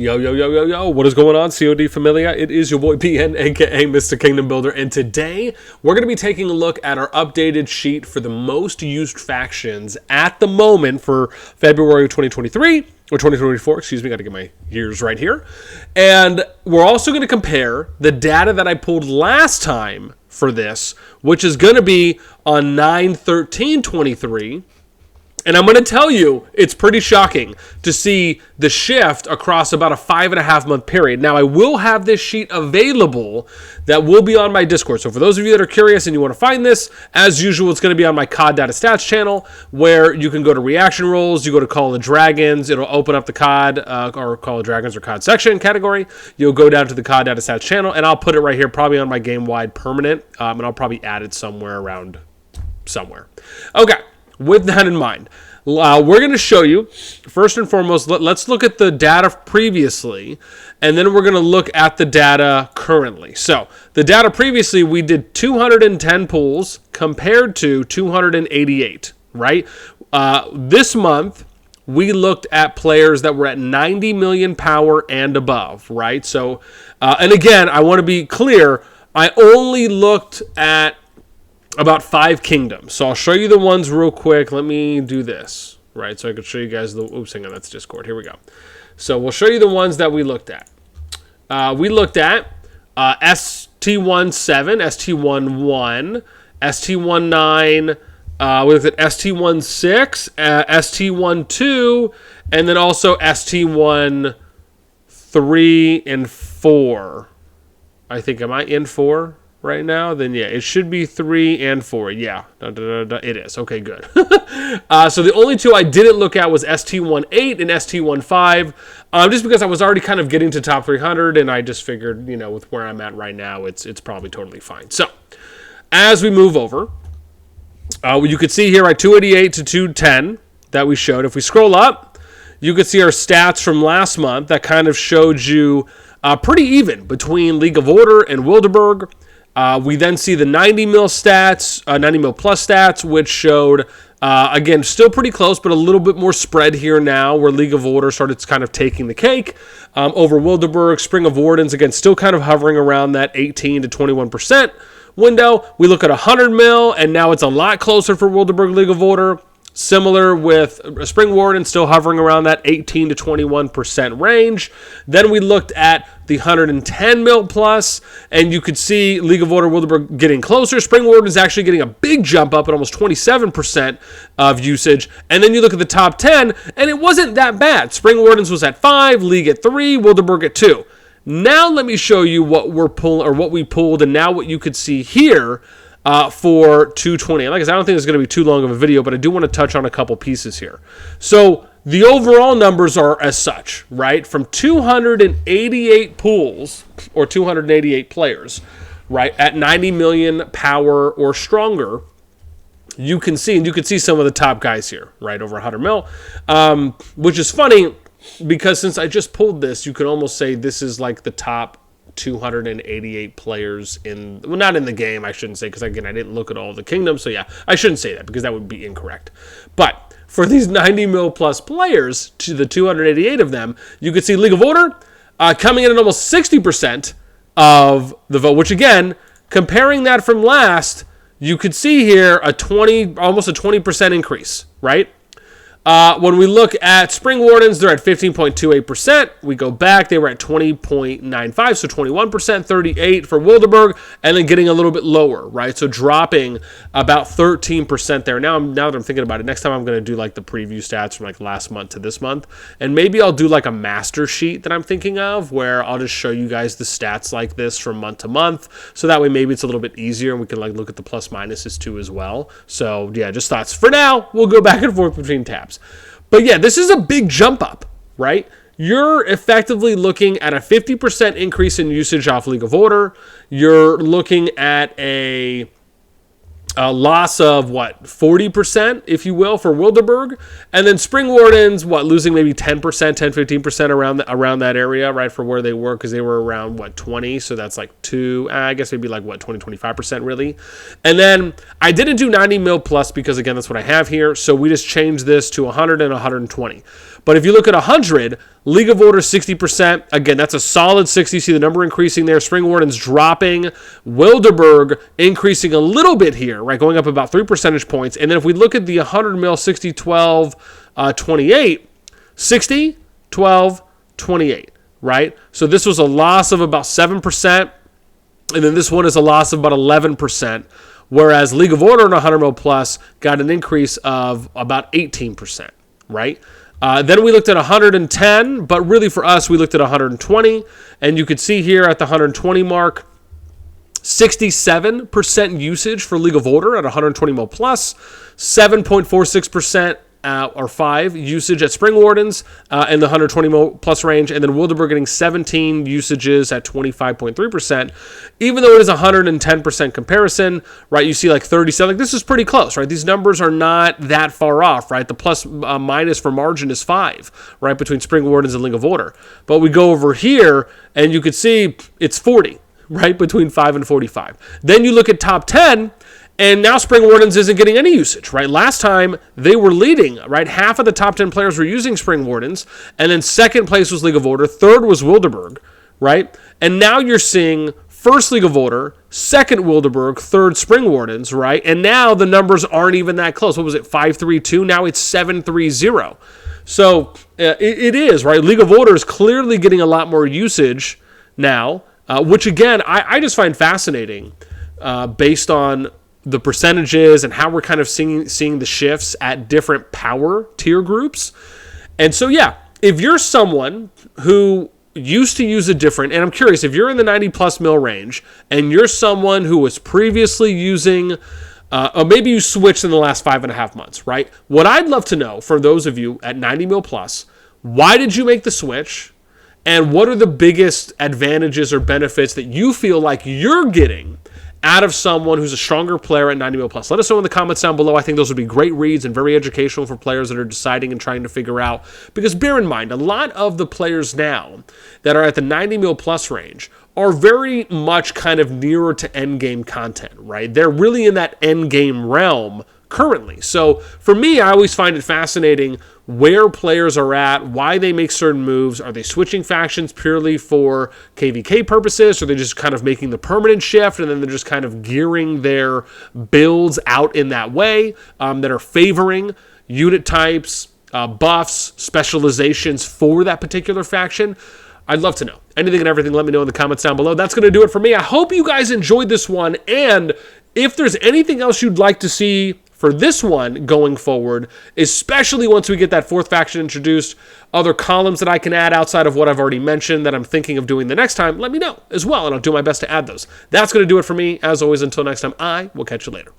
Yo, yo, yo, yo, yo, what is going on, CoD Familia? It is your boy PN, aka Mr. Kingdom Builder, and today we're going to be taking a look at our updated sheet for the most used factions at the moment for February of 2023, or 2024, excuse me, got to get my years right here. And we're also going to compare the data that I pulled last time for this, which is going to be on 9/13/23. And I'm going to tell you, it's pretty shocking to see the shift across about a 5.5 month period. Now, I will have this sheet available that will be on my Discord. So for those of you that are curious and you want to find this, as usual, it's going to be on my CoD Data Stats channel, where you can go to reaction roles, you go to Call of the Dragons, it'll open up the CoD, or Call of Dragons or CoD section category. You'll go down to the CoD Data Stats channel, and I'll put it right here, probably on my game-wide permanent, and I'll probably add it somewhere around somewhere. Okay. With that in mind, we're going to show you, first and foremost, let's look at the data previously, and then we're going to look at the data currently. So, the data previously, we did 210 pulls compared to 288, right? This month, we looked at players that were at 90 million power and above, right? So, and again, I want to be clear, I only looked at about 5 kingdoms. So I'll show you the ones real quick. Let me do this, right? So I could show you guys the, oops, hang on, that's Discord. Here we go. So we'll show you the ones that we looked at. We looked at ST17, ST11, ST19, we looked at ST16, ST12, and then also ST13 and 4. I think, am I in 4? Right now, then yeah, it should be 3 and 4. Yeah, it is. Okay, good. So the only two I didn't look at was ST18 and ST15, just because I was already kind of getting to top 300, and I just figured, you know, with where I'm at right now, it's probably totally fine. So as we move over, you could see here at 288 to 210 that we showed. If we scroll up, you could see our stats from last month that kind of showed you pretty even between League of Order and Wilderburg. We then see the 90 mil stats, 90 mil plus stats, which showed, again, still pretty close, but a little bit more spread here now, where League of Order started kind of taking the cake over Wilderburg. Spring of Wardens, again, still kind of hovering around that 18 to 21% window. We look at 100 mil, and now it's a lot closer for Wilderburg League of Order. Similar with Spring Warden, still hovering around that 18 to 21% range. Then we looked at the 110 mil plus, and you could see League of Order Wilderburg getting closer. Spring Warden is actually getting a big jump up at almost 27% of usage. And then you look at the top 10, and it wasn't that bad. Spring Wardens was at 5, League at 3, Wilderburg at 2. Now let me show you what we're pulling, or what we pulled, and now what you could see here. For 220. Like I said, I don't think it's going to be too long of a video, but I do want to touch on a couple pieces here. So the overall numbers are as such, right? From 288 pools, or 288 players, right, at 90 million power or stronger, you can see, and you can see some of the top guys here, right, over 100 mil, which is funny because since I just pulled this, you could almost say this is like the top 288 players in, well, not in the game, I shouldn't say, because again, I didn't look at all the kingdoms, so yeah, I shouldn't say that because that would be incorrect. But for these 90 mil plus players, to the 288 of them, you could see League of Order coming in at almost 60% of the vote, which again, comparing that from last, you could see here almost a 20% increase, right? When we look at Spring Wardens, they're at 15.28%. We go back, they were at 20.95, so 21%, 38 for Wilderburg, and then getting a little bit lower, right? So dropping about 13% there. Now that I'm thinking about it, next time I'm going to do like the preview stats from like last month to this month, and maybe I'll do like a master sheet that I'm thinking of, where I'll just show you guys the stats like this from month to month, so that way maybe it's a little bit easier, and we can like look at the plus minuses too as well. So yeah, just thoughts. For now, we'll go back and forth between tabs. But yeah, this is a big jump up, right? You're effectively looking at a 50% increase in usage off League of Order. You're looking at a loss of, 40%, if you will, for Wilderburg. And then Spring Wardens, losing maybe 10%, 10-15% around that area, right, for where they were, because they were around, 20, so that's like I guess maybe like, 20-25% really. And then I didn't do 90 mil plus because, again, that's what I have here, so we just changed this to 100 and 120. But if you look at 100, League of Order 60%. Again, that's a solid 60. See the number increasing there. Spring Wardens dropping. Wilderberg increasing a little bit here, right? Going up about 3 percentage points. And then if we look at the 100 mil 60, 12, 28, 60, 12, 28, right? So this was a loss of about 7%. And then this one is a loss of about 11%. Whereas League of Order and 100 mil plus got an increase of about 18%, right? Then we looked at 110, but really for us, we looked at 120. And you could see here at the 120 mark, 67% usage for League of Order at 120 mil plus, 7.46% or 5 usage at Spring Wardens in the 120 mil plus range, and then Wilderberg getting 17 usages at 25.3%. Even though it is a 110% comparison, right? You see like 37. Like this is pretty close, right? These numbers are not that far off, right? The plus minus for margin is 5, right, between Spring Wardens and League of Order. But we go over here, and you could see it's 40, right, between 5 and 45. Then you look at top 10. And now Spring Wardens isn't getting any usage, right? Last time they were leading, right? Half of the top 10 players were using Spring Wardens. And then second place was League of Order. Third was Wilderberg, right? And now you're seeing first League of Order, second Wilderberg, third Spring Wardens, right? And now the numbers aren't even that close. What was it, 5-3-2? Now it's 7-3-0. So it is, right? League of Order is clearly getting a lot more usage now, which again, I just find fascinating based on the percentages and how we're kind of seeing the shifts at different power tier groups. And so, yeah, if you're someone who used to use a different, and I'm curious, if you're in the 90 plus mil range and you're someone who was previously using, or maybe you switched in the last 5.5 months, right? What I'd love to know for those of you at 90 mil plus, why did you make the switch? And what are the biggest advantages or benefits that you feel like you're getting out of someone who's a stronger player at 90 mil plus? Let us know in the comments down below. I think those would be great reads and very educational for players that are deciding and trying to figure out. Because bear in mind, a lot of the players now that are at the 90 mil plus range are very much kind of nearer to end game content, right? They're really in that end game realm currently. So for me, I always find it fascinating where players are at, why they make certain moves. Are they switching factions purely for KVK purposes? Or are they just kind of making the permanent shift and then they're just kind of gearing their builds out in that way that are favoring unit types, buffs, specializations for that particular faction? I'd love to know. Anything and everything, let me know in the comments down below. That's going to do it for me. I hope you guys enjoyed this one. And if there's anything else you'd like to see for this one going forward, especially once we get that fourth faction introduced, other columns that I can add outside of what I've already mentioned that I'm thinking of doing the next time, let me know as well, and I'll do my best to add those. That's going to do it for me. As always, until next time, I will catch you later.